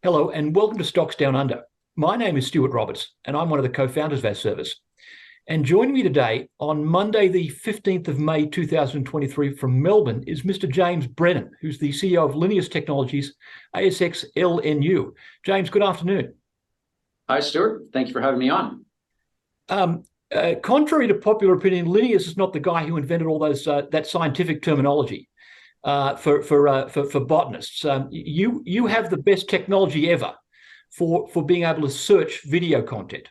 Hello and welcome to Stocks Down Under. My name is Stuart Roberts and I'm one of the co-founders of our service. And joining me today on Monday, the 15th of May, 2023 from Melbourne is Mr. James Brennan, who's the CEO of Linius Technologies, ASX LNU. James, good afternoon. Hi, Stuart. Thank you for having me on. Contrary to popular opinion, Linius is not the guy who invented all those that scientific terminology for botanists. You have the best technology ever for being able to search video content.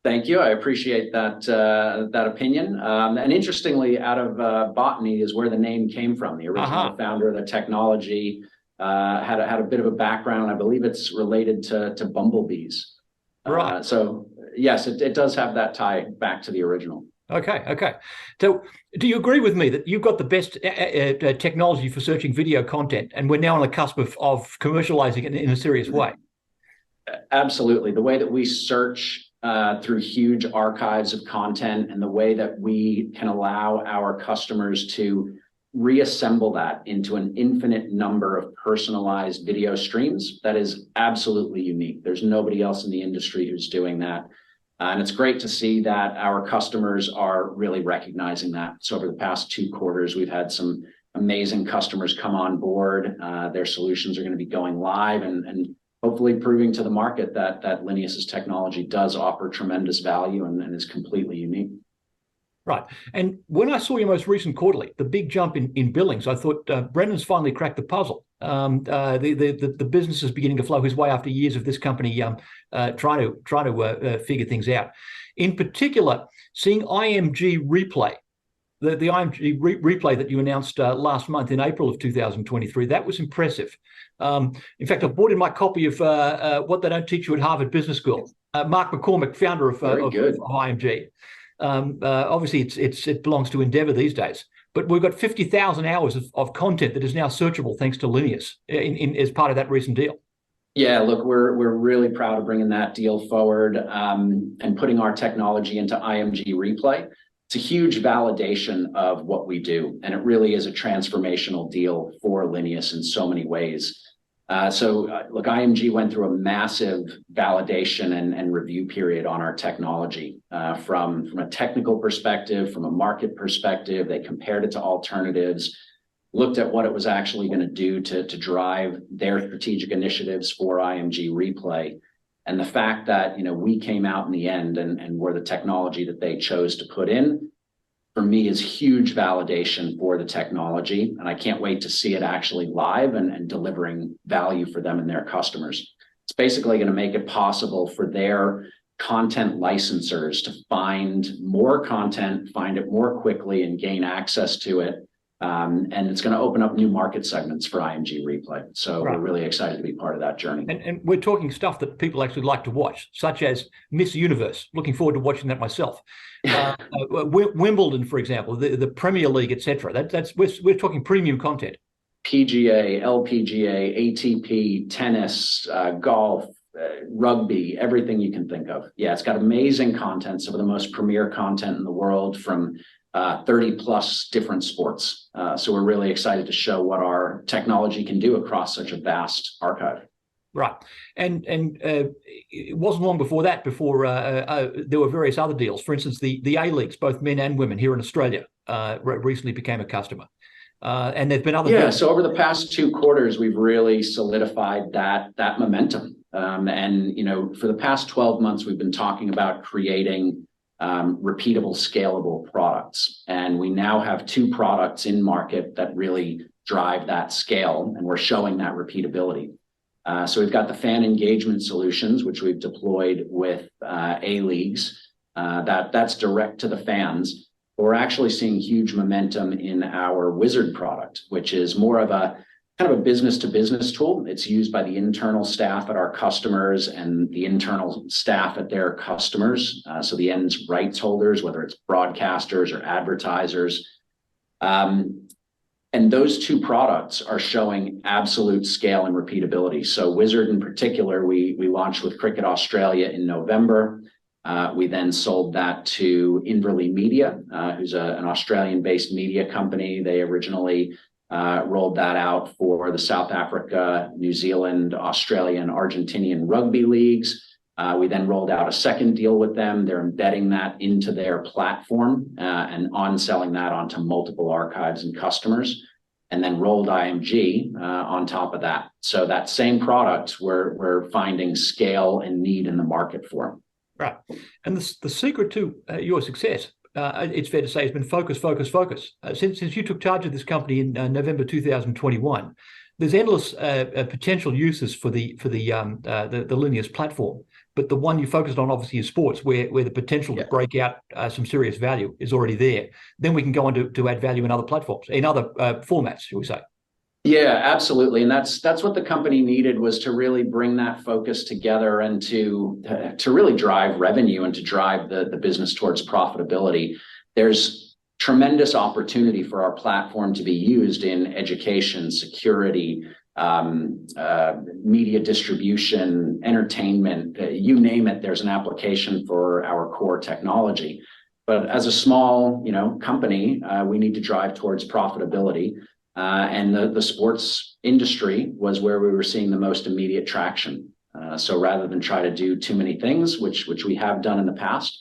Thank you. I appreciate that opinion. And interestingly, out of botany is where the name came from. The original founder of the technology had a bit of a background. I believe it's related to bumblebees. Right. So yes, it does have that tie back to the original. Okay. So do you agree with me that you've got the best technology for searching video content, and we're now on the cusp of commercializing it in a serious way? Absolutely. The way that we search through huge archives of content and the way that we can allow our customers to reassemble that into an infinite number of personalized video streams, that is absolutely unique. There's nobody else in the industry who's doing that. And it's great to see that our customers are really recognizing that. So over the past 2 quarters, we've had some amazing customers come on board. Their solutions are going to be going live and hopefully proving to the market that Linius's technology does offer tremendous value and is completely unique. Right. And when I saw your most recent quarterly, the big jump in billings, I thought Brennan's finally cracked the puzzle. The business is beginning to flow his way after years of this company trying to figure things out. In particular, seeing IMG Replay, the IMG Replay that you announced last month in April of 2023, that was impressive. In fact, I bought in my copy of What They Don't Teach You at Harvard Business School. Mark McCormick, founder of IMG. Obviously, it belongs to Endeavour these days, but we've got 50,000 hours of content that is now searchable thanks to Linius as part of that recent deal. Yeah, look, we're really proud of bringing that deal forward and putting our technology into IMG Replay. It's a huge validation of what we do, and it really is a transformational deal for Linius in so many ways. Look, IMG went through a massive validation and review period on our technology from a technical perspective, from a market perspective. They compared it to alternatives, looked at what it was actually going to do to drive their strategic initiatives for IMG Replay. And the fact that, we came out in the end and were the technology that they chose to put in, for me, is huge validation for the technology. And I can't wait to see it actually live and delivering value for them and their customers. It's basically going to make it possible for their content licensors to find more content, find it more quickly, and gain access to it. And it's going to open up new market segments for IMG Replay. So We're really excited to be part of that journey. And we're talking stuff that people actually like to watch, such as Miss Universe. Looking forward to watching that myself. Wimbledon, for example, the Premier League, etc. We're talking premium content. PGA, LPGA, ATP, tennis, golf, rugby, everything you can think of. Yeah, it's got amazing content, some of the most premier content in the world from 30 plus different sports. So we're really excited to show what our technology can do across such a vast archive. Right. And it wasn't long before that, there were various other deals. For instance, the A-Leagues, both men and women here in Australia, recently became a customer. And there've been other deals. So over the past 2 quarters, we've really solidified that momentum. For the past 12 months, we've been talking about creating repeatable, scalable products. And we now have 2 products in market that really drive that scale, and we're showing that repeatability. So we've got the fan engagement solutions, which we've deployed with A-Leagues. That's direct to the fans. But we're actually seeing huge momentum in our Wizard product, which is more of a kind of a business-to-business tool. It's used by the internal staff at our customers and the internal staff at their customers. So the end rights holders, whether it's broadcasters or advertisers. And those 2 products are showing absolute scale and repeatability. So Wizard in particular, we launched with Cricket Australia in November. We then sold that to Inverley Media, who's an Australian-based media company. They originally rolled that out for the South Africa, New Zealand, Australia, and Argentinian rugby leagues. We then rolled out a second deal with them. They're embedding that into their platform and on-selling that onto multiple archives and customers, and then rolled IMG on top of that. So that same product, we're finding scale and need in the market for. Right. And the secret to your success, it's fair to say, has been focus, focus, focus. Since you took charge of this company in November 2021, there's endless potential uses for the Linius platform. But the one you focused on, obviously, is sports, where the potential to break out some serious value is already there. Then we can go on to add value in other platforms, in other formats, shall we say. Yeah, absolutely. And that's what the company needed, was to really bring that focus together and to really drive revenue and to drive the business towards profitability. There's tremendous opportunity for our platform to be used in education, security, media distribution, entertainment, you name it, there's an application for our core technology. But as a small, company, we need to drive towards profitability. And the sports industry was where we were seeing the most immediate traction. So rather than try to do too many things, which we have done in the past,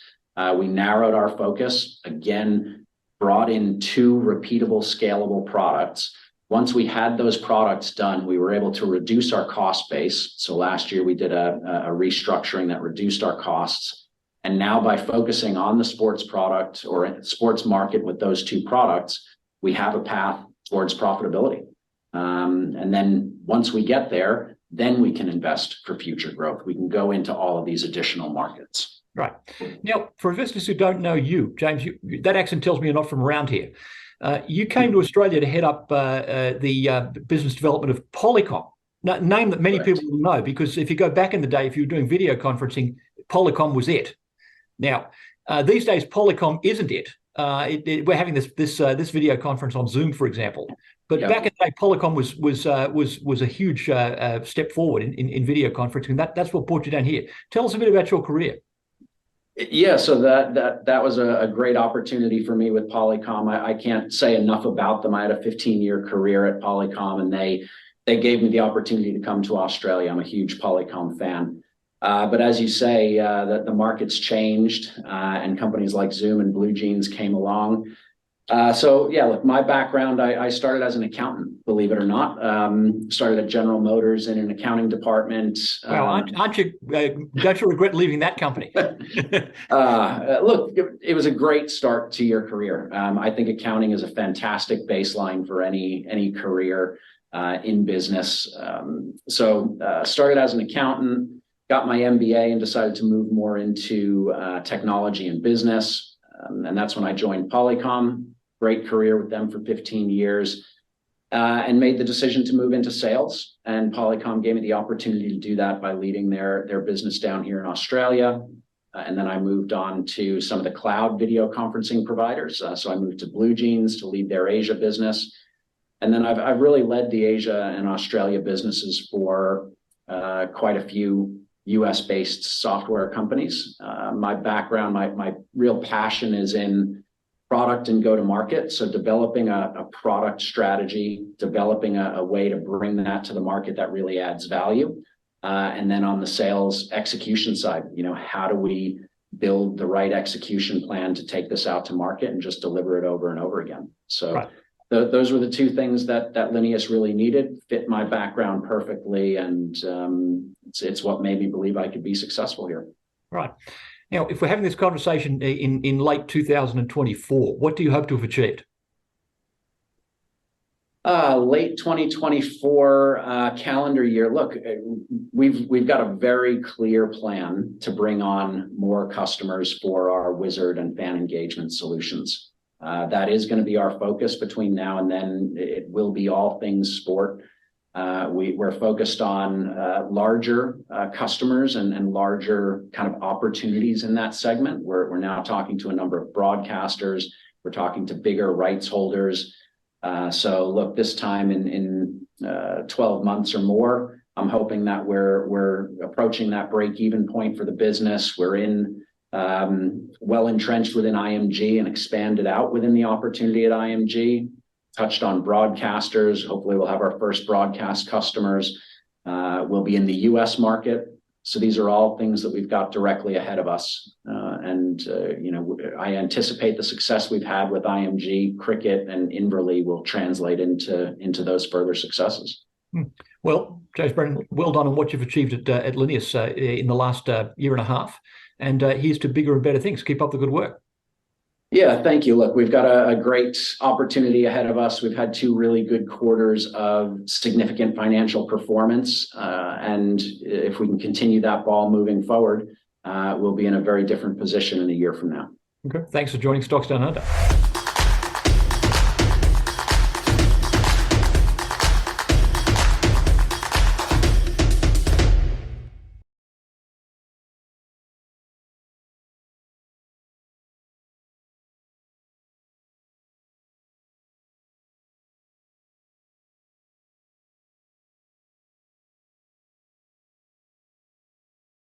we narrowed our focus, again, brought in 2 repeatable, scalable products. Once we had those products done, we were able to reduce our cost base. So last year we did a restructuring that reduced our costs. And now by focusing on the sports product or sports market with those 2 products, we have a path towards profitability. And then once we get there, then we can invest for future growth. We can go into all of these additional markets. Right. Now, for investors who don't know you, James, that accent tells me you're not from around here. You came to Australia to head up the business development of Polycom, a name that many people will know, because if you go back in the day, if you were doing video conferencing, Polycom was it. Now, these days, Polycom isn't it. We're having this video conference on Zoom, for example. But back in the day, Polycom was a huge step forward in video conferencing. That's what brought you down here. Tell us a bit about your career. Yeah, so that was a great opportunity for me with Polycom. I can't say enough about them. I had a 15-year career at Polycom, and they gave me the opportunity to come to Australia. I'm a huge Polycom fan. But as you say, the market's changed, and companies like Zoom and Blue Jeans came along. So yeah, look, my background, I started as an accountant, believe it or not. Started at General Motors in an accounting department. Well, don't you regret leaving that company? Look, it was a great start to your career. I think accounting is a fantastic baseline for any career in business. So started as an accountant, got my MBA, and decided to move more into technology and business. And that's when I joined Polycom. Great career with them for 15 years, and made the decision to move into sales. And Polycom gave me the opportunity to do that by leading their business down here in Australia. And then I moved on to some of the cloud video conferencing providers. So I moved to Blue Jeans to lead their Asia business. And then I've really led the Asia and Australia businesses for quite a few US-based software companies. My background, my real passion is in product and go-to-market. So developing a product strategy, developing a way to bring that to the market that really adds value. And then on the sales execution side, how do we build the right execution plan to take this out to market and just deliver it over and over again? So those were the 2 things that Linius really needed, fit my background perfectly, and it's what made me believe I could be successful here. Right. Now, if we're having this conversation in late 2024, what do you hope to have achieved? Late 2024 calendar year. Look, we've got a very clear plan to bring on more customers for our Wizard and fan engagement solutions. That is going to be our focus between now and then. It will be all things sport. We're focused on larger customers and larger kind of opportunities in that segment. We're now talking to a number of broadcasters. We're talking to bigger rights holders. So look, this time in 12 months or more, I'm hoping that we're approaching that break-even point for the business. We're well entrenched within IMG and expanded out within the opportunity at IMG. touched on broadcasters. Hopefully we'll have our first broadcast customers. We'll be in the US market. So these are all things that we've got directly ahead of us. I anticipate the success we've had with IMG, Cricket, and Inverly will translate into those further successes. Well, James Brennan, well done on what you've achieved at Linius in the last year and a half. And here's to bigger and better things. Keep up the good work. Yeah, thank you. Look, we've got a great opportunity ahead of us. We've had 2 really good quarters of significant financial performance. And if we can continue that ball moving forward, we'll be in a very different position in a year from now. Okay. Thanks for joining Stocks Down Under.